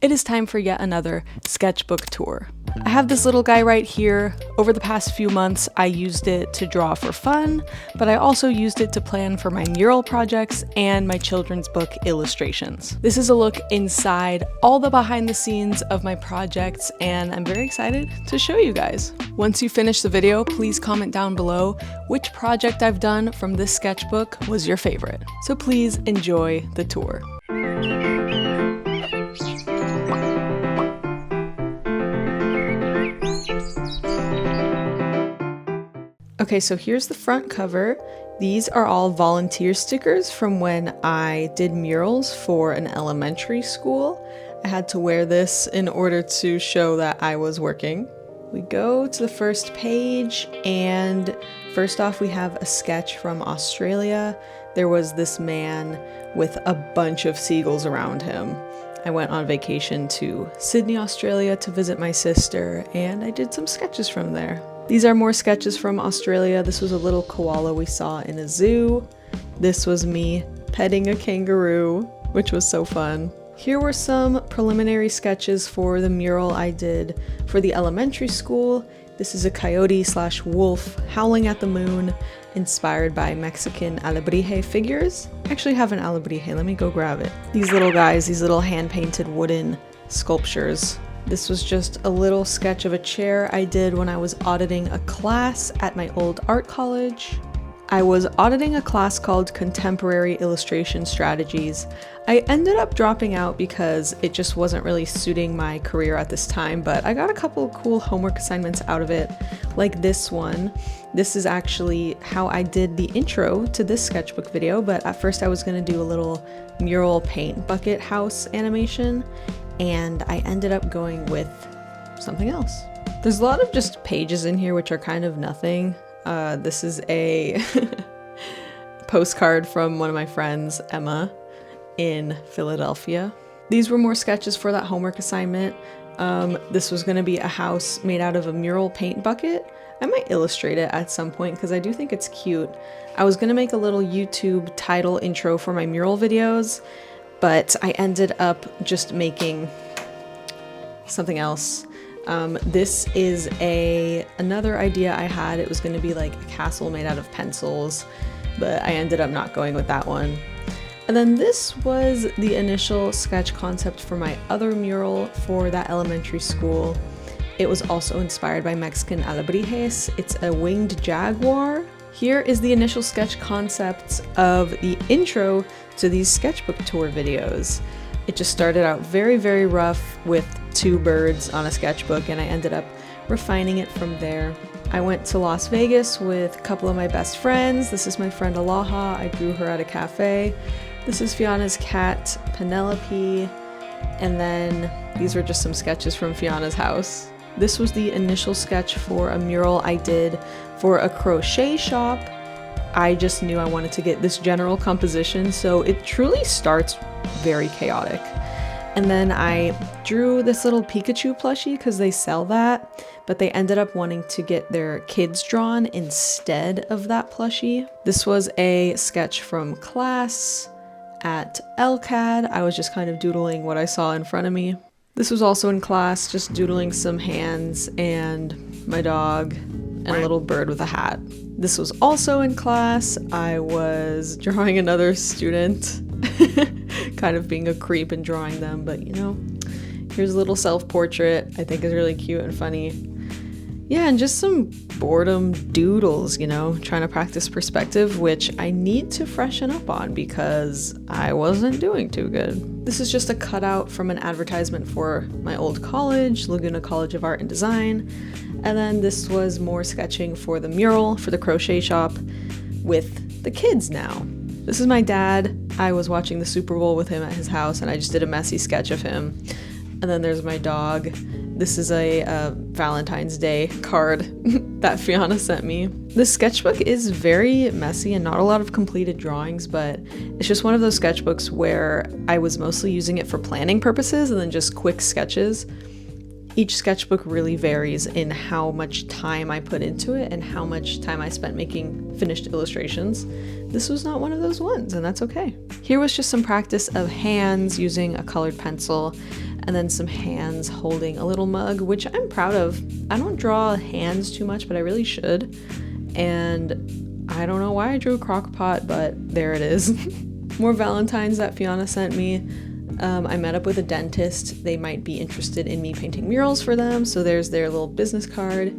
It is time for yet another sketchbook tour. I have this little guy right here. Over the past few months, I used it to draw for fun, but I also used it to plan for my mural projects and my children's book illustrations. This is a look inside all the behind the scenes of my projects, and I'm very excited to show you guys. Once you finish the video, please comment down below which project I've done from this sketchbook was your favorite. So please enjoy the tour. Okay, so here's the front cover. These are all volunteer stickers from when I did murals for an elementary school. I had to wear this in order to show that I was working. We go to the first page, and first off we have a sketch from Australia. There was this man with a bunch of seagulls around him. I went on vacation to Sydney, Australia to visit my sister, and I did some sketches from there. These are more sketches from Australia. This was a little koala we saw in a zoo. This was me petting a kangaroo, which was so fun. Here were some preliminary sketches for the mural I did for the elementary school. This is a coyote/wolf howling at the moon, inspired by Mexican alebrije figures. I actually have an alebrije, let me go grab it. These little guys, these little hand-painted wooden sculptures. This was just a little sketch of a chair I did when I was auditing a class at my old art college. I was auditing a class called Contemporary Illustration Strategies. I ended up dropping out because it just wasn't really suiting my career at this time, but I got a couple of cool homework assignments out of it, like this one. This is actually how I did the intro to this sketchbook video, but at first I was going to do a little mural paint bucket house animation, and I ended up going with something else. There's a lot of just pages in here which are kind of nothing. This is a postcard from one of my friends, Emma, in Philadelphia. These were more sketches for that homework assignment. This was going to be a house made out of a mural paint bucket. I might illustrate it at some point because I do think it's cute. I was going to make a little YouTube title intro for my mural videos, but I ended up just making something else. This is another idea I had. It was going to be like a castle made out of pencils, but I ended up not going with that one. And then this was the initial sketch concept for my other mural for that elementary school. It was also inspired by Mexican alebrijes. It's a winged jaguar. Here is the initial sketch concept of the intro to these sketchbook tour videos. It just started out very, very rough with two birds on a sketchbook, and I ended up refining it from there. I went to Las Vegas with a couple of my best friends. This is my friend Alaha. I drew her at a cafe. This is Fiona's cat, Penelope. And then these were just some sketches from Fiona's house. This was the initial sketch for a mural I did for a crochet shop. I just knew I wanted to get this general composition, so it truly starts very chaotic. And then I drew this little Pikachu plushie because they sell that, but they ended up wanting to get their kids drawn instead of that plushie. This was a sketch from class at LCAD. I was just kind of doodling what I saw in front of me. This was also in class, just doodling some hands and my dog and a little bird with a hat. This was also in class. I was drawing another student, kind of being a creep and drawing them, but you know, here's a little self-portrait I think is really cute and funny. Yeah, and just some boredom doodles, you know, trying to practice perspective, which I need to freshen up on because I wasn't doing too good. This is just a cutout from an advertisement for my old college, Laguna College of Art and Design. And then this was more sketching for the mural for the crochet shop with the kids now. This is my dad. I was watching the Super Bowl with him at his house, and I just did a messy sketch of him. And then there's my dog. This is a Valentine's Day card that Fiona sent me. This sketchbook is very messy and not a lot of completed drawings, but it's just one of those sketchbooks where I was mostly using it for planning purposes and then just quick sketches. Each sketchbook really varies in how much time I put into it and how much time I spent making finished illustrations. This was not one of those ones, and that's okay. Here was just some practice of hands using a colored pencil, and then some hands holding a little mug, which I'm proud of. I don't draw hands too much, but I really should. And I don't know why I drew a crock pot, but there it is. More Valentines that Fiona sent me. I met up with a dentist. They might be interested in me painting murals for them, so there's their little business card.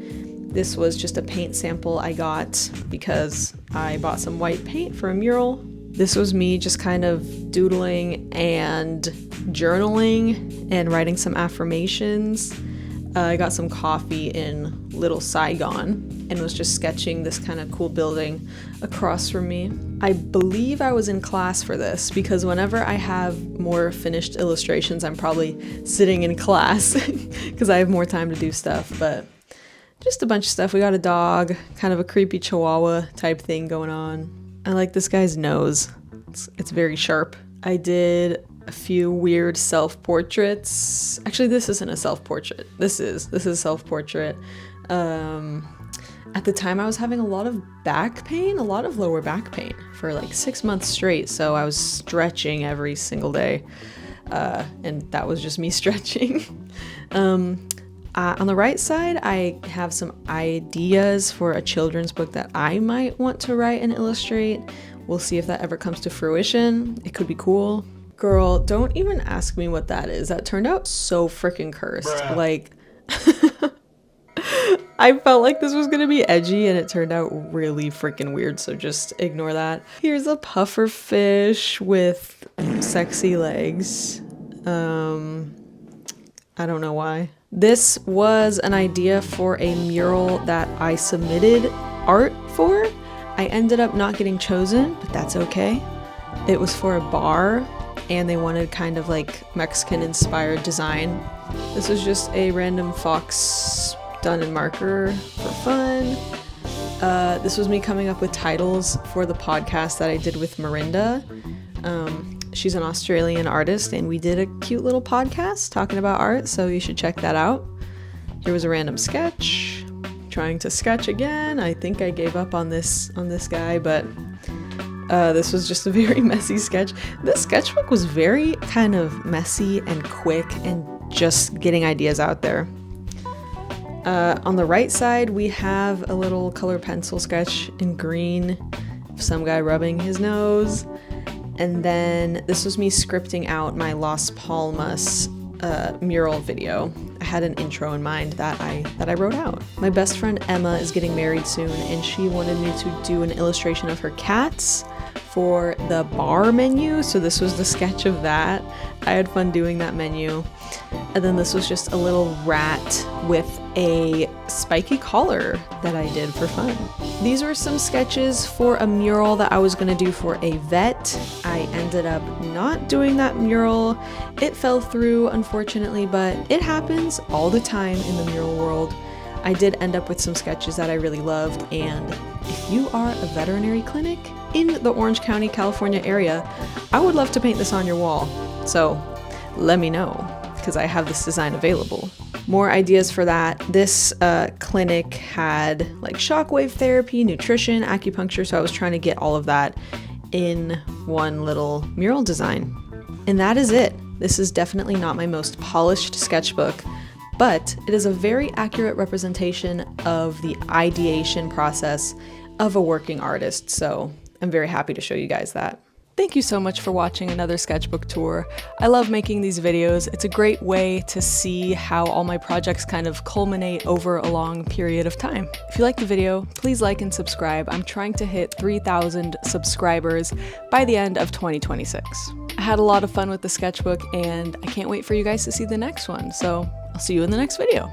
This was just a paint sample I got because I bought some white paint for a mural. This was me just kind of doodling and journaling and writing some affirmations. I got some coffee in Little Saigon and was just sketching this kind of cool building across from me. I believe I was in class for this because whenever I have more finished illustrations, I'm probably sitting in class because I have more time to do stuff, but just a bunch of stuff. We got a dog, kind of a creepy chihuahua type thing going on. I like this guy's nose. It's very sharp. I did a few weird self-portraits. Actually, this isn't a self-portrait. This is self-portrait. At the time I was having a lot of back pain, a lot of lower back pain for like 6 months straight. So I was stretching every single day. And that was just me stretching. On the right side, I have some ideas for a children's book that I might want to write and illustrate. We'll see if that ever comes to fruition. It could be cool. Girl, don't even ask me what that is. That turned out so freaking cursed. Bruh. Like, I felt like this was gonna be edgy and it turned out really freaking weird, so just ignore that. Here's a puffer fish with sexy legs. I don't know why. This was an idea for a mural that I submitted art for. I ended up not getting chosen, but that's okay. It was for a bar and they wanted kind of like Mexican inspired design. This was just a random fox done in marker for fun. This was me coming up with titles for the podcast that I did with Marinda. She's an Australian artist and we did a cute little podcast talking about art, so you should check that out. Here was a random sketch. Trying to sketch again. I think I gave up on this guy, but this was just a very messy sketch. This sketchbook was very kind of messy and quick and just getting ideas out there. On the right side, we have a little color pencil sketch in green of some guy rubbing his nose. And then this was me scripting out my Las Palmas mural video. I had an intro in mind that I wrote out. My best friend Emma is getting married soon and she wanted me to do an illustration of her cats for the bar menu, so this was the sketch of that. I had fun doing that menu. And then this was just a little rat with a spiky collar that I did for fun. These were some sketches for a mural that I was gonna do for a vet. I ended up not doing that mural. It fell through, unfortunately, but it happens all the time in the mural world. I did end up with some sketches that I really loved, and if you are a veterinary clinic in the Orange County, California area, I would love to paint this on your wall. So let me know, because I have this design available. More ideas for that. This clinic had like shockwave therapy, nutrition, acupuncture, so I was trying to get all of that in one little mural design. And that is it. This is definitely not my most polished sketchbook, but it is a very accurate representation of the ideation process of a working artist, so I'm very happy to show you guys that. Thank you so much for watching another sketchbook tour. I love making these videos. It's a great way to see how all my projects kind of culminate over a long period of time. If you like the video, please like and subscribe. I'm trying to hit 3,000 subscribers by the end of 2026. I had a lot of fun with the sketchbook and I can't wait for you guys to see the next one. So I'll see you in the next video.